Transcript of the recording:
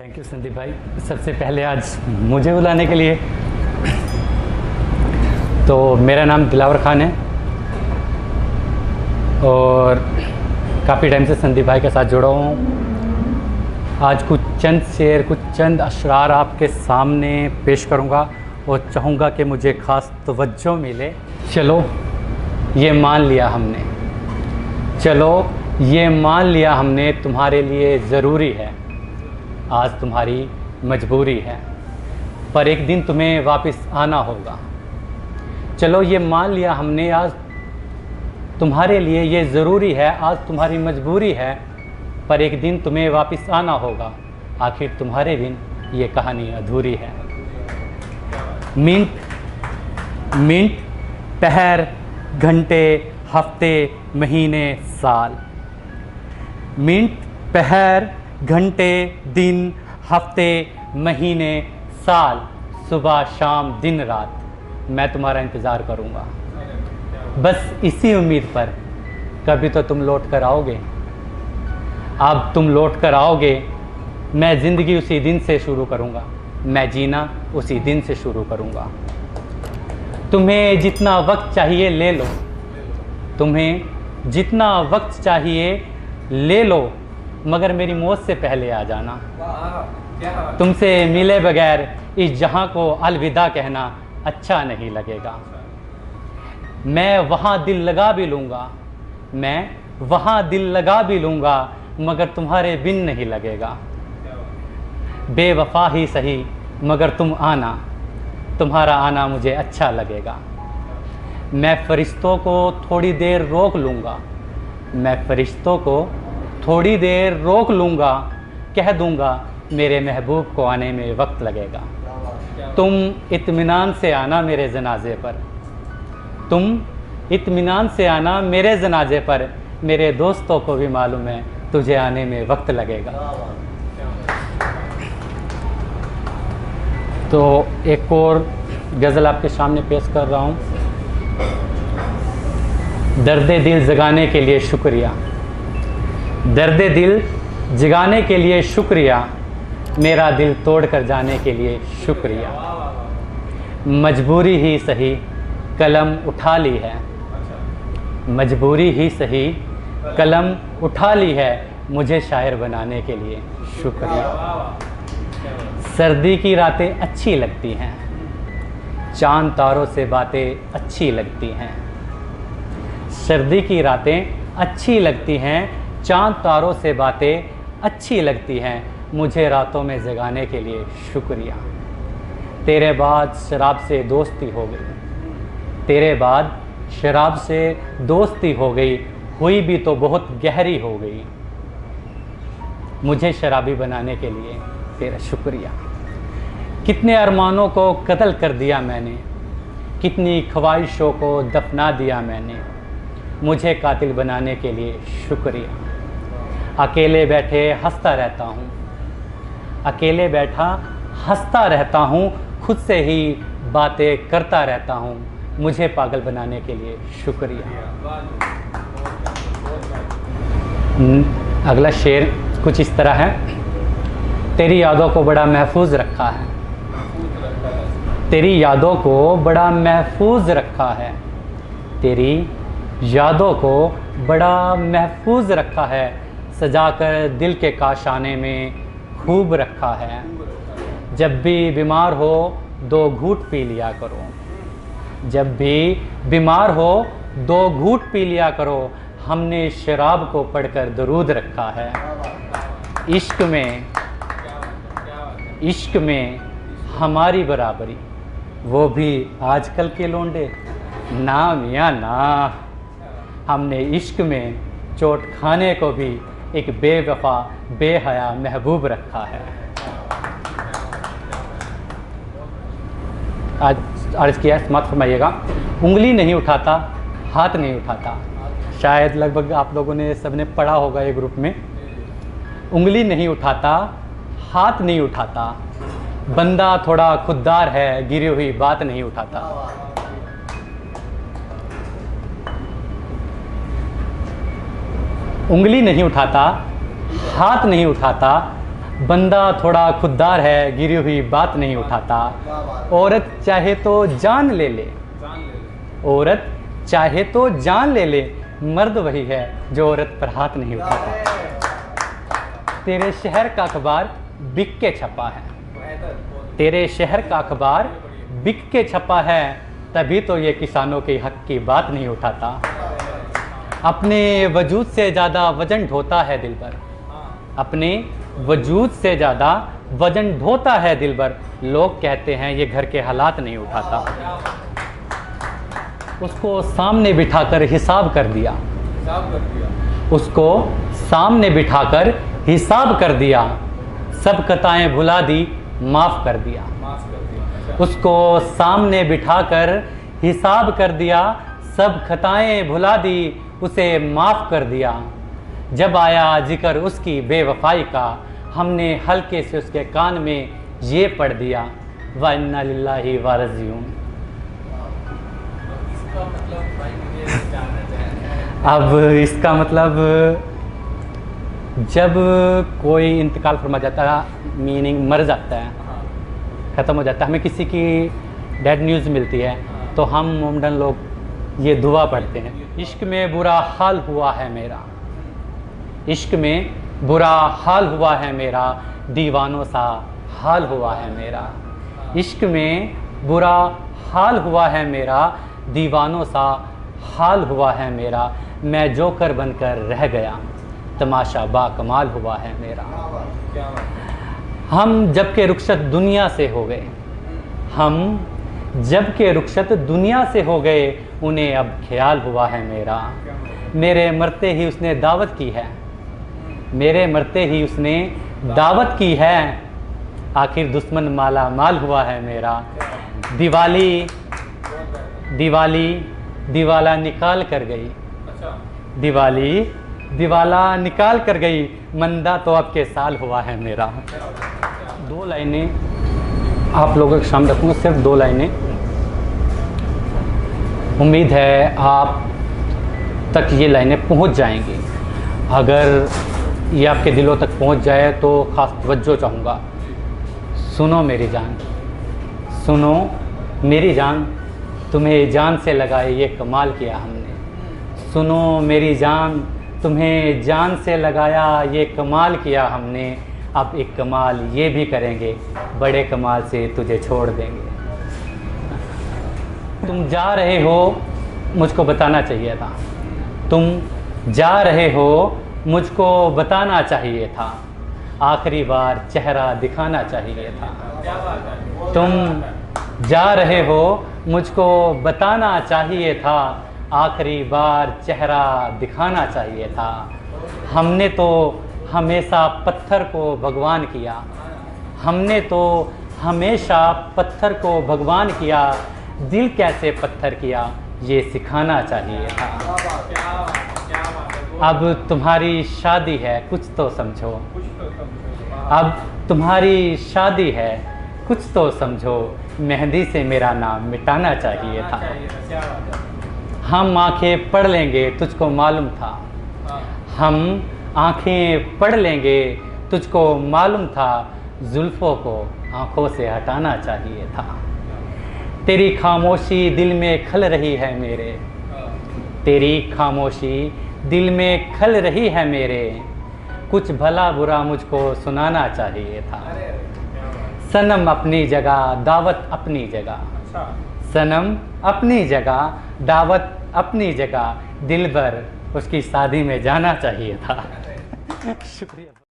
Thank you Sandeep भाई, सबसे पहले आज मुझे बुलाने के लिए। तो मेरा नाम दिलावर खान है और काफ़ी टाइम से संदीप भाई के साथ जुड़ा हुआ हूँ। आज कुछ चंद शेर, कुछ चंद अशरार आपके सामने पेश करूँगा और चाहूँगा कि मुझे ख़ास तवज्जो मिले। चलो ये मान लिया हमने, चलो ये मान लिया हमने, तुम्हारे लिए ज़रूरी है, आज तुम्हारी मजबूरी है, पर एक दिन तुम्हें वापस आना होगा। चलो ये मान लिया हमने, आज तुम्हारे लिए ये ज़रूरी है, आज तुम्हारी मजबूरी है, पर एक दिन तुम्हें वापस आना होगा, आखिर तुम्हारे बिन ये कहानी अधूरी है। मिनट मिनट, पहर, घंटे, हफ्ते, महीने, साल। मिनट, पहर, घंटे, दिन, हफ्ते, महीने, साल, सुबह शाम दिन रात मैं तुम्हारा इंतज़ार करूँगा, बस इसी उम्मीद पर कभी तो तुम लौट कर आओगे। अब तुम लौट कर आओगे, मैं ज़िंदगी उसी दिन से शुरू करूँगा, मैं जीना उसी दिन से शुरू करूँगा। तुम्हें जितना वक्त चाहिए ले लो, तुम्हें जितना वक्त चाहिए ले लो, मगर मेरी मौत से पहले आ जाना। तुमसे मिले बगैर इस जहां को अलविदा कहना अच्छा नहीं लगेगा। मैं वहाँ दिल लगा भी लूँगा, मैं वहाँ दिल लगा भी लूँगा, मगर तुम्हारे बिन नहीं लगेगा। बेवफा ही सही मगर तुम आना, तुम्हारा आना मुझे अच्छा लगेगा। मैं फ़रिश्तों को थोड़ी देर रोक लूँगा, मैं फ़रिश्तों को थोड़ी देर रोक लूँगा, कह दूँगा मेरे महबूब को आने में वक्त लगेगा। तुम इत्मीनान से आना मेरे जनाजे पर, तुम इत्मीनान से आना मेरे जनाजे पर, मेरे दोस्तों को भी मालूम है तुझे आने में वक्त लगेगा। तो एक और गज़ल आपके सामने पेश कर रहा हूँ। दर्द दिल जगाने के लिए शुक्रिया, दर्द दिल जगाने के लिए शुक्रिया, मेरा दिल तोड़ कर जाने के लिए शुक्रिया। मजबूरी ही सही कलम उठा ली है, मजबूरी ही सही कलम उठा ली है, मुझे शायर बनाने के लिए शुक्रिया। सर्दी की रातें अच्छी लगती हैं, चांद तारों से बातें अच्छी लगती हैं। सर्दी की रातें अच्छी लगती हैं, चांद तारों से बातें अच्छी लगती हैं, मुझे रातों में जगाने के लिए शुक्रिया। तेरे बाद शराब से दोस्ती हो गई, तेरे बाद शराब से दोस्ती हो गई, हुई भी तो बहुत गहरी हो गई, मुझे शराबी बनाने के लिए तेरा शुक्रिया। कितने अरमानों को कत्ल कर दिया मैंने, कितनी ख्वाहिशों को दफना दिया मैंने, मुझे कातिल बनाने के लिए शुक्रिया। अकेले बैठे हंसता रहता हूँ, अकेले बैठा हंसता रहता हूँ, खुद से ही बातें करता रहता हूँ, मुझे पागल बनाने के लिए शुक्रिया। अगला शेर कुछ इस तरह है। तेरी यादों को बड़ा महफूज रखा है, तेरी यादों को बड़ा महफूज रखा है, तेरी यादों को बड़ा महफूज रखा है, सजाकर दिल के काशाने में खूब रखा है। जब भी बीमार हो 2 घूंट पी लिया करो, जब भी बीमार हो 2 घूंट पी लिया करो, हमने शराब को पढ़कर दरूद रखा है। इश्क में, इश्क में हमारी बराबरी, वो भी आजकल के लोंडे, ना मियाँ ना। हमने इश्क में चोट खाने को भी एक बेवफा बेहया महबूब रखा है। आज अर्ज़ किया, मत फरमाइएगा। उंगली नहीं उठाता, हाथ नहीं उठाता, शायद लगभग आप लोगों ने सबने पढ़ा होगा ये ग्रुप में। उंगली नहीं उठाता, हाथ नहीं उठाता, बंदा थोड़ा खुददार है, गिरी हुई बात नहीं उठाता। उंगली नहीं उठाता, हाथ नहीं उठाता, बंदा थोड़ा खुददार है, गिरी हुई बात नहीं उठाता। औरत चाहे तो जान ले ले, औरत चाहे तो जान ले ले, मर्द वही है जो औरत पर हाथ नहीं उठाता। तेरे शहर का अखबार बिक के छपा है, तेरे शहर का अखबार बिक के छपा है, तभी तो ये किसानों के हक की बात नहीं उठाता। अपने वजूद से ज़्यादा वजन ढोता है दिल पर, अपने वजूद से ज़्यादा वजन ढोता है दिल पर, लोग कहते हैं ये घर के हालात नहीं उठाता। उसको सामने बिठाकर हिसाब कर दिया, उसको सामने बिठाकर हिसाब कर दिया, सब खताएं भुला दी, माफ़ कर दिया। उसको सामने बिठाकर हिसाब कर दिया, सब खताएं भुला दी, उसे माफ़ कर दिया। जब आया जिक्र उसकी बेवफाई का, हमने हल्के से उसके कान में ये पढ़ दिया, व इन्ना लिल्लाहि व राजिऊन। अब इसका मतलब जब कोई इंतकाल फरमा जाता है, मीनिंग मर जाता है, ख़त्म हो जाता है, हमें किसी की डेड न्यूज़ मिलती है तो हम मोमडन लोग ये दुआ पढ़ते हैं, इश्क में बुरा हाल हुआ है मेरा, इश्क में बुरा हाल हुआ है मेरा, दीवानों सा हाल हुआ है मेरा। इश्क में बुरा हाल हुआ है मेरा, दीवानों सा हाल हुआ है मेरा। मैं जोकर बनकर रह गया, तमाशा बाकमाल हुआ है मेरा। हम जब के रुखसत दुनिया से हो गए, हम जब के रुखसत दुनिया से हो गए, उन्हें अब ख्याल हुआ है मेरा। मेरे मरते ही उसने दावत की है, मेरे मरते ही उसने दावत की है, आखिर दुश्मन माला माल हुआ है मेरा। दिवाली दिवाली दिवाला निकाल कर गई, दिवाली दिवाला निकाल कर गई, मंदा तो अब के साल हुआ है मेरा। दो लाइनें आप लोगों के सामने रखूँगा, सिर्फ दो लाइनें। उम्मीद है आप तक ये लाइनें पहुँच जाएंगी। अगर ये आपके दिलों तक पहुँच जाए तो ख़ास तवज्जो चाहूँगा। सुनो मेरी जान, सुनो मेरी जान, तुम्हें जान से लगाए ये कमाल किया हमने। सुनो मेरी जान, तुम्हें जान से लगाया ये कमाल किया हमने। अब एक कमाल ये भी करेंगे, बड़े कमाल से तुझे छोड़ देंगे। तुम जा रहे हो, मुझको बताना चाहिए था। तुम जा रहे हो, मुझको बताना चाहिए था। आखिरी बार चेहरा दिखाना चाहिए था। तुम जा रहे हो, मुझको बताना चाहिए था। आखिरी बार चेहरा दिखाना चाहिए था। हमने तो हमेशा पत्थर को भगवान किया, हमने तो हमेशा पत्थर को भगवान किया। दिल कैसे पत्थर किया, ये सिखाना चाहिए था। अब तुम्हारी शादी है, कुछ तो समझो। अब तुम्हारी शादी है, कुछ तो समझो। मेहंदी से मेरा नाम मिटाना चाहिए था। हम आंखें पढ़ लेंगे, तुझको मालूम था। हम आंखें पढ़ लेंगे, तुझको मालूम था। जुल्फ़ों को आंखों से हटाना चाहिए था। तेरी खामोशी दिल में खल रही है मेरे, तेरी खामोशी दिल में खल रही है मेरे। कुछ भला बुरा मुझको सुनाना चाहिए था। सनम अपनी जगह, दावत अपनी जगह। सनम अपनी जगह, दावत अपनी जगह। दिलबर उसकी शादी में जाना चाहिए था। शुक्रिया।